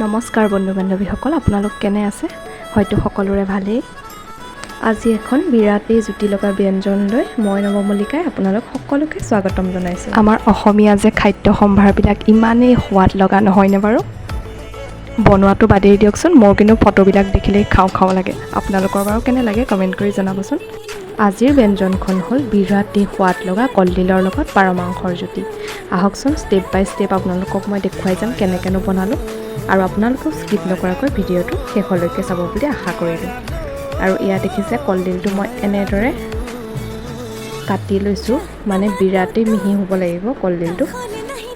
নমস্কাৰ বন্ধু বান্ধৱীসকল, আপোনালোক কেনে আছে? হয়তো সকলোৰে ভালেই। আজি এখন বিৰাটেই জুতি লগা ব্যঞ্জন লৈ মই নৱমল্লিকাই আপোনালোক সকলোকে স্বাগতম জনাইছোঁ। আমাৰ অসমীয়া যে খাদ্য সম্ভাৰবিলাক ইমানেই সোৱাদ লগা নহয়নে বাৰু? বনোৱাটো বাদেই দিয়কচোন, মোৰ কিন্তু ফটোবিলাক দেখিলেই খাওঁ খাওঁ লাগে। আপোনালোকৰ বাৰু কেনে লাগে কমেণ্ট কৰি জনাবচোন। আজিৰ ব্যঞ্জনখন হ'ল বিৰাটেই সোৱাদ লগা কলডিলৰ লগত পাৰ মাংসৰ জুতি। আহকচোন ষ্টেপ বাই ষ্টেপ আপোনালোকক মই দেখুৱাই যাম কেনেকৈনো বনালোঁ, আৰু আপোনালোকেও স্কিপ নকৰাকৈ ভিডিঅ'টো শেষলৈকে চাব বুলি আশা কৰিলোঁ। আৰু এয়া দেখিছে কলডিলটো মই এনেদৰে কাটি লৈছোঁ, মানে বিৰাটেই মিহি হ'ব লাগিব কলডিলটো।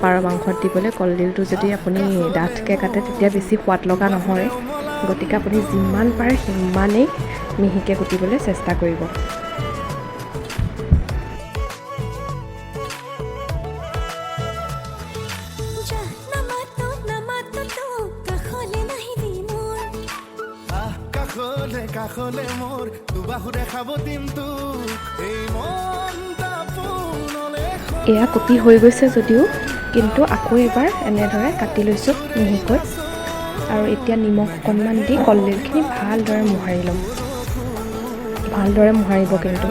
পাৰ মাংসত দিবলৈ কলডিলটো যদি আপুনি ডাঠকৈ কাটে তেতিয়া বেছি সোৱাদ লগা নহয়, গতিকে আপুনি যিমান পাৰে সিমানেই মিহিকৈ কুটিবলৈ চেষ্টা কৰিব। এয়া কুটি হৈ গৈছে যদিও কিন্তু আকৌ এবাৰ এনেদৰে কাটি লৈছোঁ মিহিকৈ, আৰু এতিয়া নিমখ অকণমান দি কলডিলখিনি ভালদৰে মোহাৰি ল'ম। ভালদৰে মোহাৰিব কিন্তু।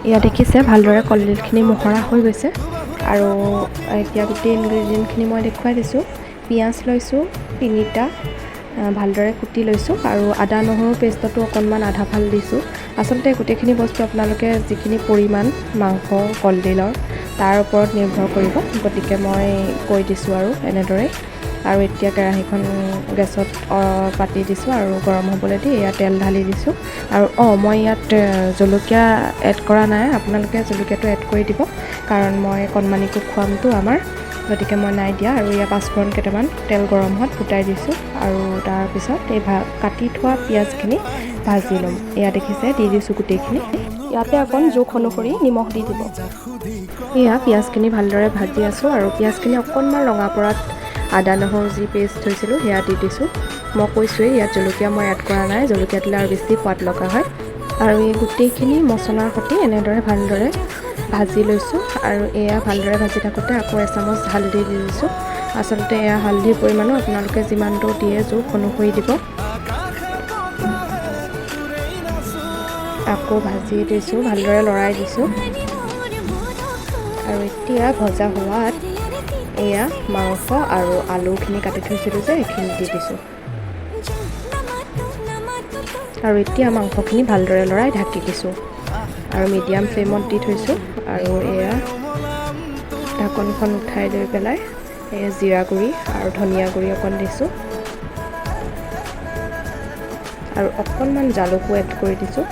এয়া দেখিছে ভালদৰে কলডিলখিনি মোহৰা হৈ গৈছে, আৰু এতিয়া গোটেই ইনগ্ৰেডিয়েণ্টখিনি মই দেখুৱাই দিছোঁ। পিঁয়াজ লৈছোঁ 3টা, ভালদৰে কুটি লৈছোঁ, আৰু আদা নহৰু পেষ্টতো অকণমান আধা ফাল দিছোঁ। আচলতে গোটেইখিনি বস্তু আপোনালোকে যিখিনি পৰিমাণ মাংস কলডিলৰ তাৰ ওপৰত নিৰ্ভৰ কৰিব, গতিকে মই কৈ দিছোঁ আৰু এনেদৰে। আৰু এতিয়া কেৰাহীখন গেছত পাতি দিছোঁ আৰু গৰম হ'বলৈ দি এয়া তেল ঢালি দিছোঁ। আৰু মই ইয়াত জলকীয়া এড কৰা নাই, আপোনালোকে জলকীয়াটো এড কৰি দিব, কাৰণ মই কণমানিকো খুৱামতো আমাৰ, গতিকে মই নাই দিয়া। আৰু ইয়াত পাঁচফোৰণ কেইটামান তেল গৰম হোৱাত ফুটাই দিছোঁ, আৰু তাৰপিছত এই কাটি থোৱা পিঁয়াজখিনি ভাজি ল'ম। এয়া দেখিছে দি দিছোঁ গোটেইখিনি। ইয়াতে অকণ জোখ অনুসৰি নিমখ দি দিব। এয়া পিঁয়াজখিনি ভালদৰে ভাজি আছোঁ, আৰু পিঁয়াজখিনি অকণমান ৰঙা পৰাত আদা নহৰু যি পেষ্ট থৈছিলোঁ সেয়া দি দিছোঁ। মই কৈছোঁৱেই ইয়াত জলকীয়া মই এড কৰা নাই, জলকীয়া দিলে আৰু বেছি সোৱাদ লগা হয়। আৰু এই গোটেইখিনি মছলাৰ সৈতে এনেদৰে ভালদৰে ভাজি লৈছোঁ, আৰু এয়া ভালদৰে ভাজি থাকোঁতে আকৌ এচামুচ হালধি দি দিছোঁ। আচলতে এয়া হালধিৰ পৰিমাণো আপোনালোকে যিমানটো দিয়ে জোখ অনুসৰি দিব। আকৌ ভাজি দিছোঁ, ভালদৰে লৰাই দিছোঁ, আৰু এতিয়া ভজা হোৱাত এয়া মাংস আৰু আলুখিনি কাটি থৈছিলোঁ যে এইখিনি দি দিছোঁ। আৰু এতিয়া মাংসখিনি ভালদৰে লৰাই ঢাকি দিছোঁ, আৰু মিডিয়াম ফ্লেমত দি থৈছোঁ। আৰু এয়া ঢাকনখন উঠাই লৈ পেলাই এয়া জিৰা গুড়ি আৰু ধনিয়া গুড়ি অকণ দিছোঁ, আৰু অকণমান জালুকো এড কৰি দিছোঁ।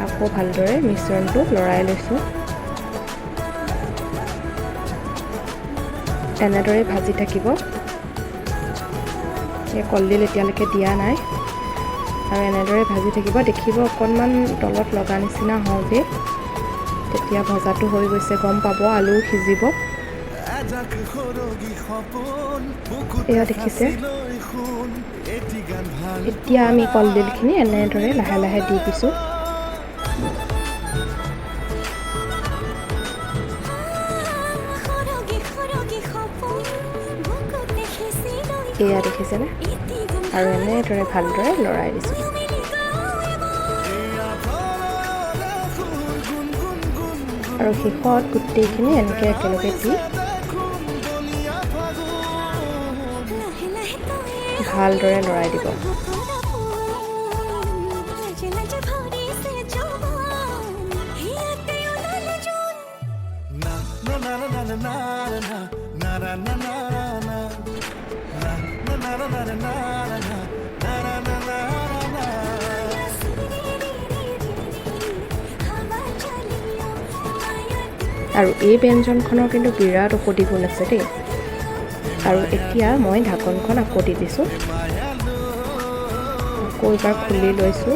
আকৌ ভালদৰে মিশ্ৰণটো লৰাই লৈছোঁ। এনেদৰে ভাজি থাকিব। এই কলডিল এতিয়ালৈকে দিয়া নাই, আৰু এনেদৰে ভাজি থাকিব। দেখিব অকণমান তলত লগা নিচিনা হওঁতে তেতিয়া ভজাটো হৈ গৈছে গম পাব, আলু সিজিব। এয়া দেখিছে। এতিয়া আমি কলডিলখিনি এনেদৰে লাহে লাহে দি দিছোঁ। এয়া দেখিছেনে, আৰু এনেদৰে ভালদৰে লৰাই দিছোঁ। আৰু শেষত গোটেইখিনি এনেকৈ একেলগে দি ভালদৰে লৰাই দিব। আৰু এই ব্যঞ্জনখনৰ কিন্তু বিৰাট ঔষধি গুণ আছে দেই। আৰু এতিয়া মই ঢাকনখন আকৌ দি দিছোঁ, আকৌ এবাৰ খুলি লৈছোঁ,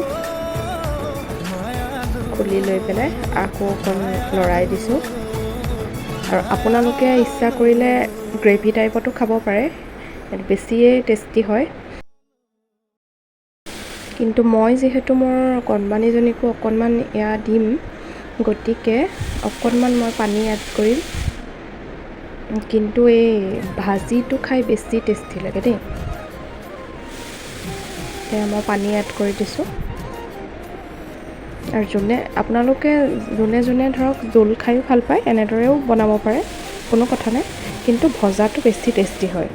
খুলি লৈ পেলাই আকৌ অকণ লৰাই দিছোঁ। আৰু আপোনালোকে ইচ্ছা কৰিলে গ্ৰেভি টাইপতো খাব পাৰে, বেছিয়ে টেষ্টি হয়। কিন্তু মই যিহেতু মোৰ কণমানিজনীকো অকণমান এয়া দিম, গতিকে অকণমান মই পানী এড কৰিম। কিন্তু এই ভাজিটো খাই বেছি টেষ্টি লাগে দেই। এতিয়া মই পানী এড কৰি দিছোঁ। আৰু আপোনালোকে যোনে ধৰক জোল খায়ো ভাল পায় এনেদৰেও বনাব পাৰে, কোনো কথা নাই, কিন্তু ভজাটো বেছি টেষ্টি হয়।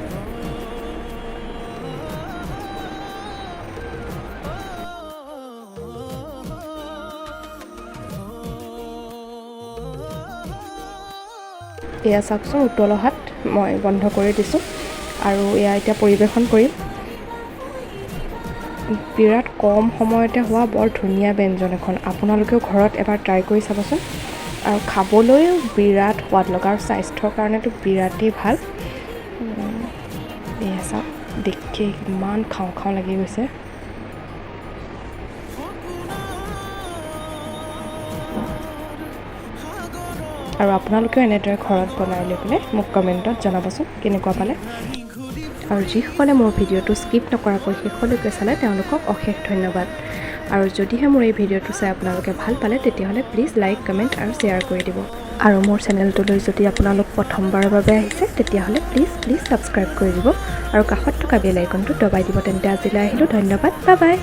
এয়া চাওকচোন, উতল অহাত মই বন্ধ কৰি দিছোঁ আৰু এয়া এতিয়া পৰিৱেশন কৰিম। বিৰাট কম সময়তে হোৱা বৰ ধুনীয়া ব্যঞ্জন এখন, আপোনালোকেও ঘৰত এবাৰ ট্ৰাই কৰি চাবচোন। আৰু খাবলৈও বিৰাট সোৱাদ লগা আৰু স্বাস্থ্যৰ কাৰণেতো বিৰাটেই ভাল। এয়া চাওক, দেখি ইমান খাওঁ খাওঁ লাগি গৈছে। আৰু আপোনালোকেও এনেদৰে ঘৰত বনাই লৈ পেলাই মোক কমেণ্টত জনাবচোন কেনেকুৱা পালে। আৰু যিসকলে মোৰ ভিডিঅ'টো স্কিপ নকৰাকৈ শেষলৈকে চালে তেওঁলোকক অশেষ ধন্যবাদ। আৰু যদিহে মোৰ এই ভিডিঅ'টো চাই আপোনালোকে ভাল পালে তেতিয়াহ'লে প্লিজ লাইক, কমেণ্ট আৰু শ্বেয়াৰ কৰি দিব। আৰু মোৰ চেনেলটোলৈ যদি আপোনালোক প্ৰথমবাৰৰ বাবে আহিছে তেতিয়াহ'লে প্লিজ ছাবস্ক্ৰাইব কৰি দিব আৰু কাষত থকা বেল আইকনটো দবাই দিব। তেন্তে আজিলৈ আহিলোঁ, ধন্যবাদ, বাই বাই।